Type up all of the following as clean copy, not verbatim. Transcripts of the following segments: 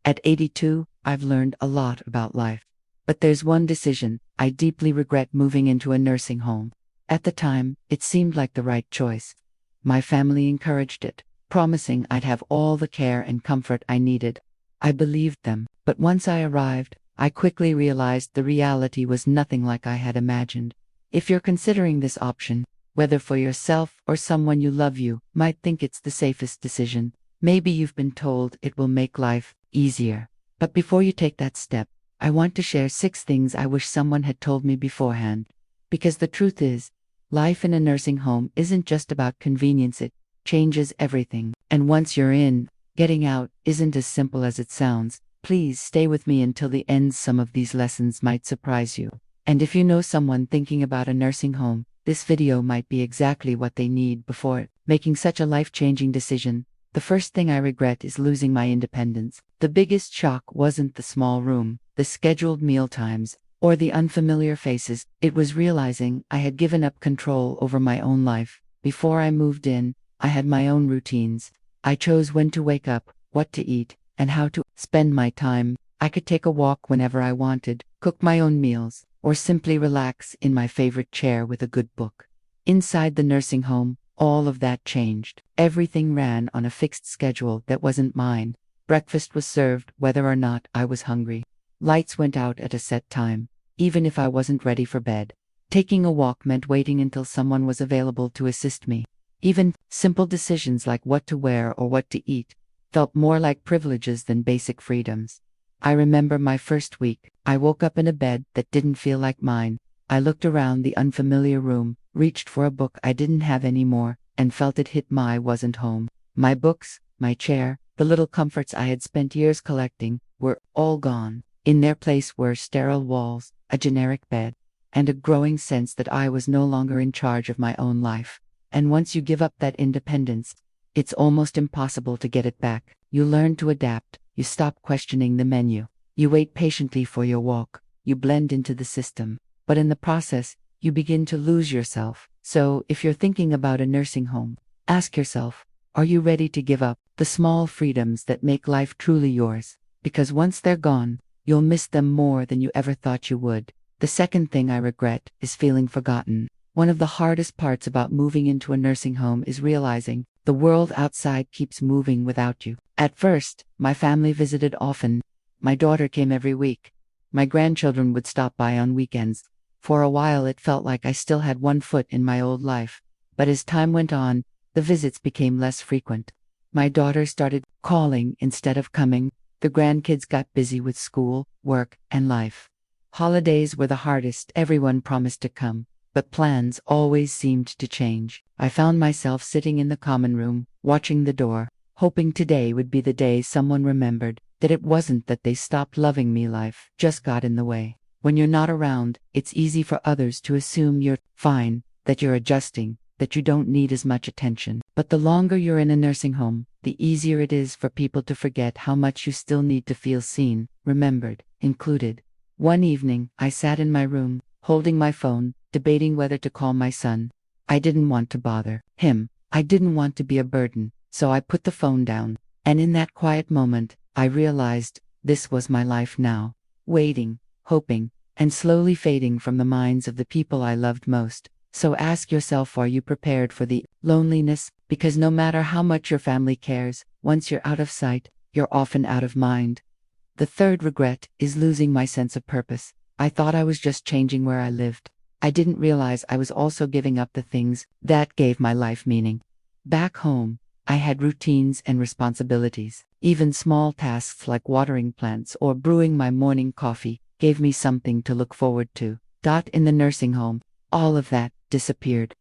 At 82, I've learned a lot about life. But there's one decision: I deeply regret moving into a nursing home. At the time, it seemed like the right choice. My family encouraged it, promising I'd have all the care and comfort I needed. I believed them, but once I arrived, I quickly realized the reality was nothing like I had imagined. If you're considering this option, whether for yourself or someone you love, you might think it's the safest decision. Maybe you've been told it will make life easier. But before you take that step, I want to share 6 things I wish someone had told me beforehand. Because the truth is, life in a nursing home isn't just about convenience, it changes everything. And once you're in, getting out isn't as simple as it sounds. Please stay with me until the end. Some of these lessons might surprise you. And if you know someone thinking about a nursing home, this video might be exactly what they need before making such a life-changing decision. The first thing I regret is losing my independence. The biggest shock wasn't the small room, the scheduled meal times, or the unfamiliar faces. It was realizing I had given up control over my own life. Before I moved in, I had my own routines. I chose when to wake up, what to eat, and how to spend my time. I could take a walk whenever I wanted, cook my own meals, or simply relax in my favorite chair with a good book. Inside the nursing home, all of that changed. Everything ran on a fixed schedule that wasn't mine. Breakfast was served whether or not I was hungry. Lights went out at a set time, even if I wasn't ready for bed. Taking a walk meant waiting until someone was available to assist me. Even simple decisions like what to wear or what to eat felt more like privileges than basic freedoms. I remember my first week. I woke up in a bed that didn't feel like mine. I looked around the unfamiliar room, reached for a book I didn't have anymore, and felt it hit my wasn't home. My books, my chair, the little comforts I had spent years collecting, were all gone. In their place were sterile walls, a generic bed, and a growing sense that I was no longer in charge of my own life. And once you give up that independence, it's almost impossible to get it back. You learn to adapt. You stop questioning the menu. You wait patiently for your walk. You blend into the system. But in the process, you begin to lose yourself. So, if you're thinking about a nursing home, ask yourself, are you ready to give up the small freedoms that make life truly yours? Because once they're gone, you'll miss them more than you ever thought you would. The second thing I regret is feeling forgotten. One of the hardest parts about moving into a nursing home is realizing the world outside keeps moving without you. At first, my family visited often. My daughter came every week. My grandchildren would stop by on weekends. For a while it felt like I still had one foot in my old life. But as time went on, the visits became less frequent. My daughter started calling instead of coming. The grandkids got busy with school, work, and life. Holidays were the hardest. Everyone promised to come, but plans always seemed to change. I found myself sitting in the common room, watching the door, hoping today would be the day someone remembered that it wasn't that they stopped loving me. Life just got in the way. When you're not around, it's easy for others to assume you're fine, that you're adjusting, that you don't need as much attention. But the longer you're in a nursing home, the easier it is for people to forget how much you still need to feel seen, remembered, included. One evening, I sat in my room, holding my phone, debating whether to call my son. I didn't want to bother him. I didn't want to be a burden, so I put the phone down. And in that quiet moment, I realized this was my life now. Waiting, hoping, and slowly fading from the minds of the people I loved most. So ask yourself, are you prepared for the loneliness? Because no matter how much your family cares, once you're out of sight, you're often out of mind. The third regret is losing my sense of purpose. I thought I was just changing where I lived. I didn't realize I was also giving up the things that gave my life meaning. Back home, I had routines and responsibilities. Even small tasks like watering plants or brewing my morning coffee gave me something to look forward to. In the nursing home, all of that disappeared.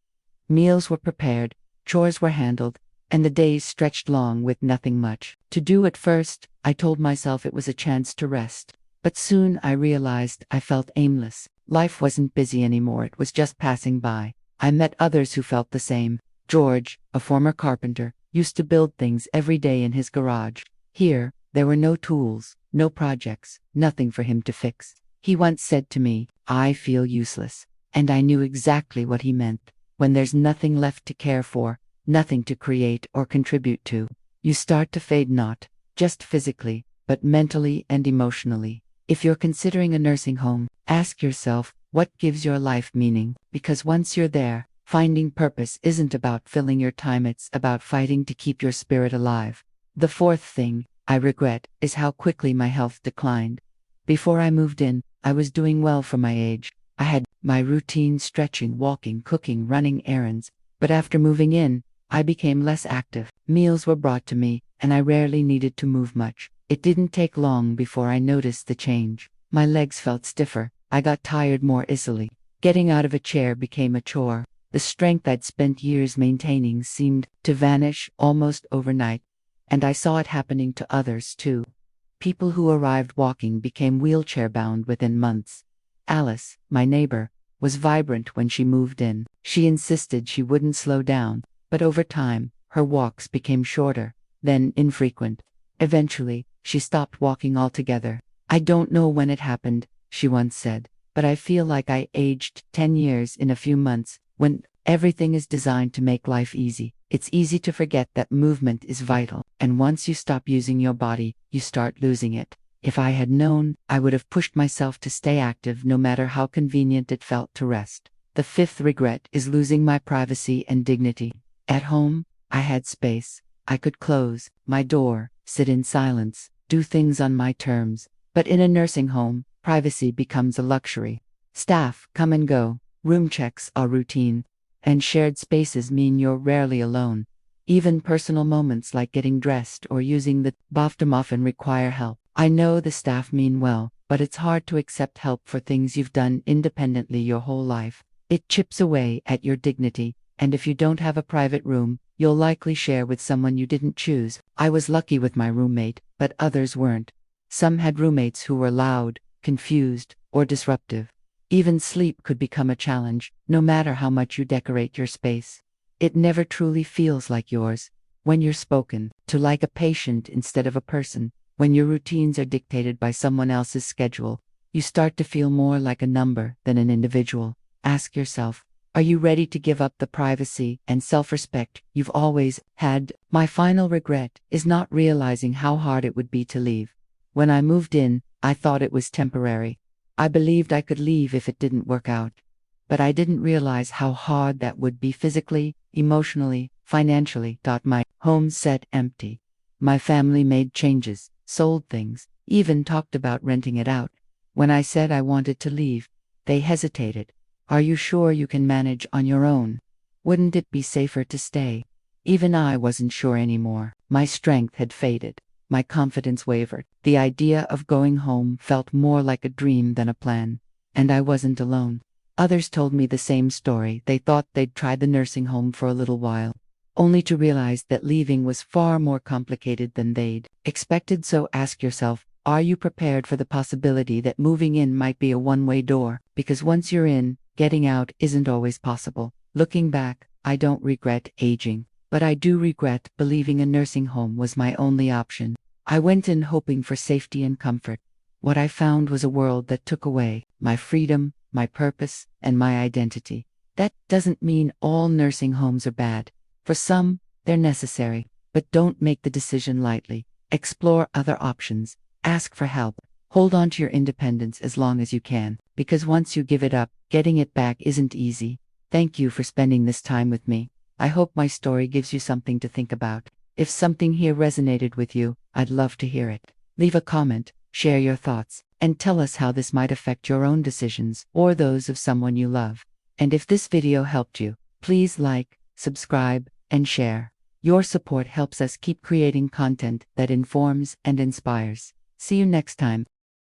Meals were prepared, chores were handled, and the days stretched long with nothing much to do. At first, I told myself it was a chance to rest. But soon I realized I felt aimless. Life wasn't busy anymore, it was just passing by. I met others who felt the same. George, a former carpenter, used to build things every day in his garage. Here, there were no tools, no projects, nothing for him to fix. He once said to me, "I feel useless." And I knew exactly what he meant. When there's nothing left to care for, nothing to create or contribute to, you start to fade, not just physically, but mentally and emotionally. If you're considering a nursing home, ask yourself, what gives your life meaning? Because once you're there, finding purpose isn't about filling your time, it's about fighting to keep your spirit alive. The fourth thing I regret is how quickly my health declined. Before I moved in, I was doing well for my age. I had my routine: stretching, walking, cooking, running errands. But after moving in, I became less active. Meals were brought to me, and I rarely needed to move much. It didn't take long before I noticed the change. My legs felt stiffer. I got tired more easily. Getting out of a chair became a chore. The strength I'd spent years maintaining seemed to vanish almost overnight. And I saw it happening to others too. People who arrived walking became wheelchair-bound within months. Alice, my neighbor, was vibrant when she moved in. She insisted she wouldn't slow down, but over time, her walks became shorter, then infrequent. Eventually, she stopped walking altogether. "I don't know when it happened," she once said, "but I feel like I aged 10 years in a few months." When everything is designed to make life easy, it's easy to forget that movement is vital, and once you stop using your body, you start losing it. If I had known, I would have pushed myself to stay active no matter how convenient it felt to rest. The fifth regret is losing my privacy and dignity. At home, I had space. I could close my door, sit in silence, do things on my terms. But in a nursing home, privacy becomes a luxury. Staff come and go, room checks are routine, and shared spaces mean you're rarely alone. Even personal moments like getting dressed or using the bathroom often require help. I know the staff mean well, but it's hard to accept help for things you've done independently your whole life. It chips away at your dignity, and if you don't have a private room, you'll likely share with someone you didn't choose. I was lucky with my roommate, but others weren't. Some had roommates who were loud, confused, or disruptive. Even sleep could become a challenge, no matter how much you decorate your space. It never truly feels like yours. When you're spoken to like a patient instead of a person, when your routines are dictated by someone else's schedule, you start to feel more like a number than an individual. Ask yourself, are you ready to give up the privacy and self-respect you've always had? My final regret is not realizing how hard it would be to leave. When I moved in, I thought it was temporary. I believed I could leave if it didn't work out. But I didn't realize how hard that would be physically, emotionally, financially. My home sat empty. My family made changes, sold things, even talked about renting it out. When I said I wanted to leave, they hesitated. "Are you sure you can manage on your own? Wouldn't it be safer to stay?" Even I wasn't sure anymore. My strength had faded. My confidence wavered. The idea of going home felt more like a dream than a plan. And I wasn't alone. Others told me the same story. They thought they'd try the nursing home for a little while, only to realize that leaving was far more complicated than they'd expected. So ask yourself, are you prepared for the possibility that moving in might be a one-way door? Because once you're in, getting out isn't always possible. Looking back, I don't regret aging, but I do regret believing a nursing home was my only option. I went in hoping for safety and comfort. What I found was a world that took away my freedom, my purpose, and my identity. That doesn't mean all nursing homes are bad. For some, they're necessary, but don't make the decision lightly. Explore other options. Ask for help. Hold on to your independence as long as you can, because once you give it up, getting it back isn't easy. Thank you for spending this time with me. I hope my story gives you something to think about. If something here resonated with you, I'd love to hear it. Leave a comment, share your thoughts, and tell us how this might affect your own decisions or those of someone you love. And if this video helped you, please like, subscribe, and share. Your support helps us keep creating content that informs and inspires. See you next time.